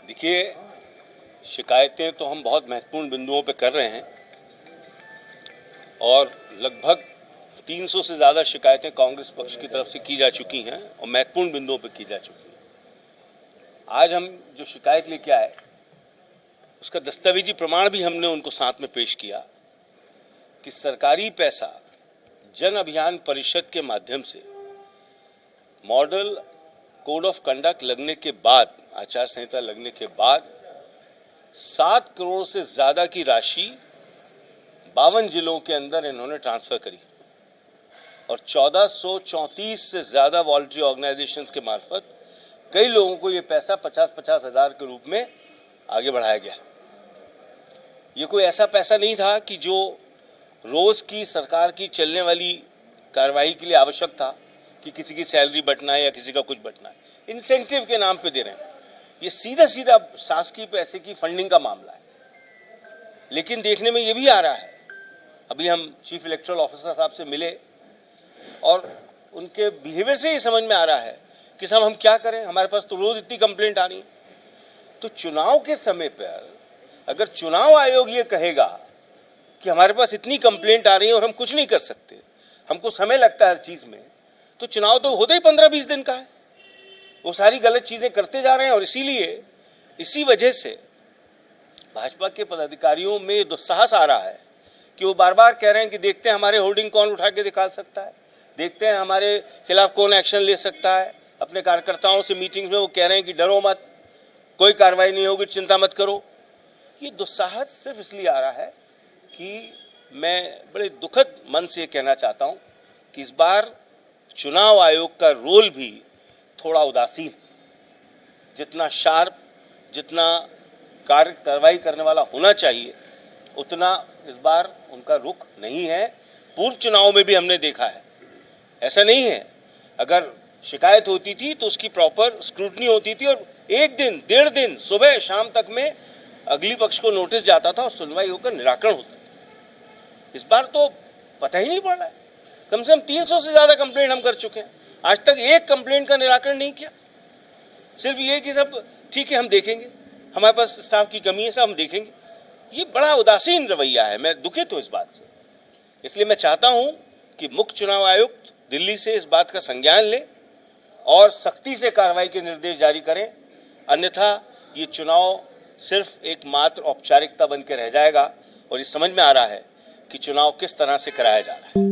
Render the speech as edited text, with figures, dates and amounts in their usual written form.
देखिए, शिकायतें तो हम बहुत महत्वपूर्ण बिंदुओं पे कर रहे हैं और लगभग 300 से ज़्यादा शिकायतें कांग्रेस पक्ष की तरफ से की जा चुकी हैं और महत्वपूर्ण बिंदुओं पे की जा चुकी हैं। आज हम जो शिकायत लेके आए उसका दस्तावेजी प्रमाण भी हमने उनको साथ में पेश किया कि सरकारी पैसा जन अभियान परिषद के माध्यम से मॉडल कोड ऑफ कंडक्ट लगने के बाद, आचार संहिता लगने के बाद 7 करोड़ से ज़्यादा की राशि 52 जिलों के अंदर इन्होंने ट्रांसफ़र करी और 1434 से ज़्यादा वॉलंटरी ऑर्गेनाइजेशंस के मार्फत कई लोगों को ये पैसा 50-50 हज़ार के रूप में आगे बढ़ाया गया। ये कोई ऐसा पैसा नहीं था कि जो रोज़ की सरकार की चलने वाली कार्रवाई के लिए आवश्यक था कि किसी की सैलरी बंटना है या किसी का कुछ बंटना है। इंसेंटिव के नाम पे दे रहे हैं। ये सीधा सीधा शासकीय पैसे की फंडिंग का मामला है। लेकिन देखने में ये भी आ रहा है, अभी हम चीफ इलेक्टोरल ऑफिसर साहब से मिले और उनके बिहेवियर से ये समझ में आ रहा है कि साहब हम क्या करें, हमारे पास तो रोज़ इतनी कंप्लेंट आ रही है। तो चुनाव के समय पर अगर चुनाव आयोग ये कहेगा कि हमारे पास इतनी कंप्लेंट आ रही है और हम कुछ नहीं कर सकते, हमको समय लगता है हर चीज़ में, तो चुनाव तो होते ही 15-20 दिन का है। वो सारी गलत चीज़ें करते जा रहे हैं और इसीलिए इसी वजह से भाजपा के पदाधिकारियों में दुस्साहस आ रहा है कि वो बार बार कह रहे हैं कि देखते हैं हमारे होर्डिंग कौन उठा के दिखा सकता है, देखते हैं हमारे खिलाफ कौन एक्शन ले सकता है। अपने कार्यकर्ताओं से मीटिंग्स में वो कह रहे हैं कि डरो मत, कोई कार्रवाई नहीं होगी, चिंता मत करो। ये दुस्साहस सिर्फ इसलिए आ रहा है कि मैं बड़े दुखद मन से कहना चाहता हूँ कि इस बार चुनाव आयोग का रोल भी थोड़ा उदासीन, जितना शार्प, जितना कार्रवाई करने वाला होना चाहिए, उतना इस बार उनका रुख नहीं है। पूर्व चुनाव में भी हमने देखा है, ऐसा नहीं है। अगर शिकायत होती थी तो उसकी प्रॉपर स्क्रूटनी होती थी और 1 दिन 1.5 दिन सुबह शाम तक में अगली पक्ष को नोटिस जाता था और सुनवाई होकर निराकरण होता था। इस बार तो पता ही नहीं पड़ रहा है। कम से कम 300 से ज़्यादा कंप्लेंट हम कर चुके हैं, आज तक एक कंप्लेंट का निराकरण नहीं किया। सिर्फ ये कि सब ठीक है, हम देखेंगे, हमारे पास स्टाफ की कमी है, सब हम देखेंगे। ये बड़ा उदासीन रवैया है, मैं दुखित हूँ इस बात से। इसलिए मैं चाहता हूँ कि मुख्य चुनाव आयुक्त दिल्ली से इस बात का संज्ञान ले और सख्ती से कार्रवाई के निर्देश जारी करें, अन्यथा ये चुनाव सिर्फ एक मात्र औपचारिकता बन के रह जाएगा और ये समझ में आ रहा है कि चुनाव किस तरह से कराया जा रहा है।